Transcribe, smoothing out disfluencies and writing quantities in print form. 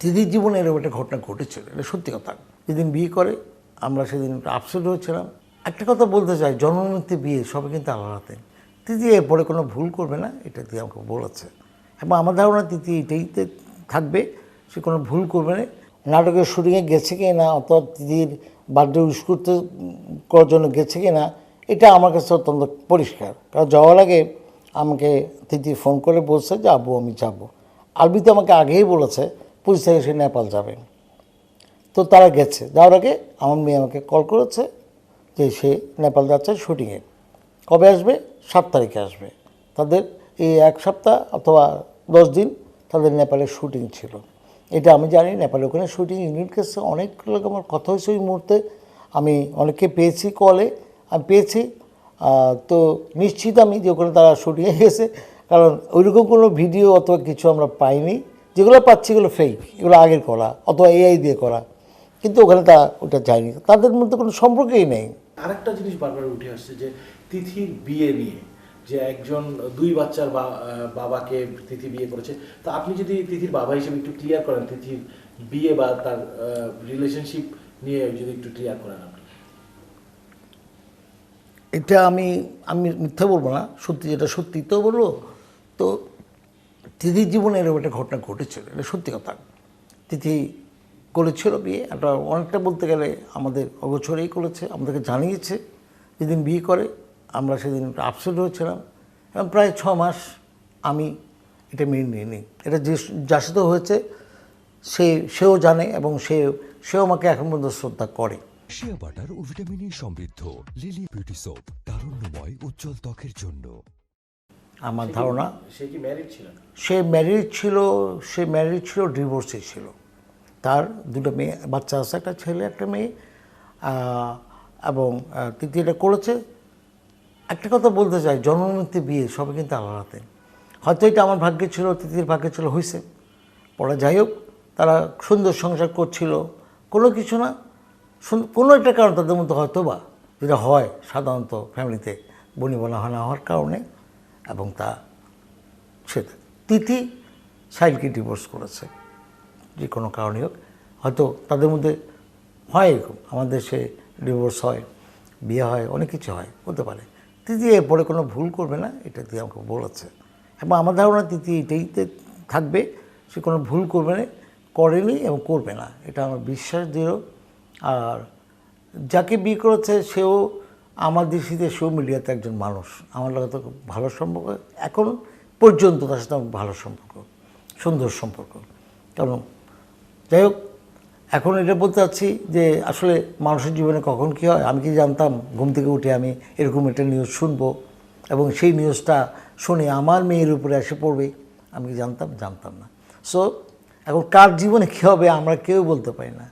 দিদির জীবনে এরকম একটা ঘটনা ঘটেছিল, এটা সত্যি কথা। যেদিন বিয়ে করে আমরা সেদিন একটু আপসেট হয়েছিলাম। একটা কথা বলতে চাই, জন্মমৃত্যু বিয়ে সবই কিন্তু আল্লাহর হাতে। দিদি এরপরে কোনো ভুল করবে না, এটা দিয়ে আমাকে বলেছে, এবং আমার ধারণা দিদি এটাইতে থাকবে, সে কোনো ভুল করবে না। নাটকের শুটিংয়ে গেছে কি না, অথবা দিদির বার্থডে উইশ করতে করার জন্য গেছে কি না, এটা আমার কাছে অত্যন্ত পরিষ্কার। কারণ যাওয়ার আগে আমাকে দিদি ফোন করে বলছে যে আব্বু আমি যাবো। আলবিতে আমাকে আগেই বলেছে 25 তারিখে সে নেপাল যাবে। তো তারা গেছে, যাওয়ার আগে আমার মেয়ে আমাকে কল করেছে যে সে নেপাল যাচ্ছে শুটিংয়ে। কবে আসবে? 7 তারিখে আসবে। তাদের এই 1 সপ্তাহ অথবা 10 দিন তাদের নেপালের শুটিং ছিল। এটা আমি জানি, নেপালে ওখানে শুটিং ইউনিট কাছে অনেক লোক আমার কথা হয়েছে ওই মুহূর্তে। আমি অনেককে পেয়েছি কলে, আমি পেয়েছি। তো নিশ্চিত আমি যে ওখানে তারা শুটিংয়ে গেছে, কারণ ওইরকম কোনো ভিডিও অথবা কিছু আমরা পাইনি। যেগুলো পাচ্ছি এগুলো ফেক, এগুলো আগের করা অথবা এআই দিয়ে করা, কিন্তু ওখানে ওটা যায়নি, তাদের মধ্যে কোনো সম্পর্কই নেই। আরেকটা জিনিস বারবার উঠে আসছে যে তিথির বিয়ে নিয়ে, যে একজন 2 বাচ্চার বাবাকে তিথি বিয়ে করেছে। তো আপনি যদি তিথির বাবা হিসেবে একটু ক্লিয়ার করেন, তিথির বিয়ে বা তার রিলেশনশিপ নিয়ে যদি একটু ক্লিয়ার করেন আপনি। এটা আমি মিথ্যা বলবো না, সত্যি যেটা সত্যি তো বলবো। তো তিথির জীবনে এরকম একটা ঘটনা ঘটেছিল, এটা সত্যি কথা। তিথি করেছিল বিয়ে, একটা অনেকটা বলতে গেলে আমাদের অগোচরেই করেছে, আমাদেরকে জানিয়েছে। যেদিন বিয়ে করে আমরা সেদিন একটু আপসেট হয়েছিলাম, এবং প্রায় 6 মাস আমি এটা মেনে নিয়ে নিই। এটা যার সাথে হয়েছে সেও জানে, এবং সেও আমাকে এখন পর্যন্ত শ্রদ্ধা করে। শিয়া বাটার ও ভিটামিন সমৃদ্ধ লিলি বিউটি সোপ, তারুণ্যময় উজ্জ্বল ত্বকের জন্য। আমার ধারণা সে কি ম্যারিড ছিল? সে ম্যারিড ছিল, ডিভোর্সে ছিল। তার 2টো মেয়ে বাচ্চা আছে, একটা ছেলে একটা মেয়ে। এবং তিথি এটা করেছে। একটা কথা বলতে চাই, জন্মমৃত্যু বিয়ে সবই কিন্তু আল্লাহর হাতে। হয়তো এটা আমার ভাগ্যে ছিল, তিথির ভাগ্যে ছিল, হয়েছে। পরে যাই হোক, তারা সুন্দর সংসার করছিল, কোনো কিছু না, কোনো একটা কারণ তাদের মধ্যে হয়তো বা, যেটা হয় সাধারণত ফ্যামিলিতে, বনিবনা না হওয়ার কারণে, এবং সেটা তিথি সাইলকে ডিভোর্স করেছে, যে কোনো কারণে হোক। হয়তো তাদের মধ্যে হয় এরকম, আমাদের দেশে ডিভোর্স হয়, বিয়ে হয়, অনেক কিছু হয়, হতে পারে। তিথি এরপরে কোনো ভুল করবে না, এটা দিয়ে আমাকে বলেছে, এবং আমার ধারণা তিথি এটাইতে থাকবে, সে কোনো ভুল করবে না, করেনি এবং করবে না, এটা আমার বিশ্বাস দৃঢ়। আর যাকে বিয়ে করেছে সেও আমার দৃষ্টিতে সেও মিডিয়াতে একজন মানুষ, আমার লাগে তো খুব ভালো সম্পর্ক, এখন পর্যন্ত তার সাথে আমার ভালো সম্পর্ক, সুন্দর সম্পর্ক। কারণ যাই হোক, এখন এটা বলতে চাচ্ছি যে আসলে মানুষের জীবনে কখন কী হয়, আমি কি জানতাম ঘুম থেকে উঠে আমি এরকম একটা নিউজ শুনবো, এবং সেই নিউজটা শুনে আমার মেয়ের উপরে এসে পড়বে, আমি কি জানতাম না। সো এখন কার জীবনে কী হবে আমরা কেউ বলতে পারি না।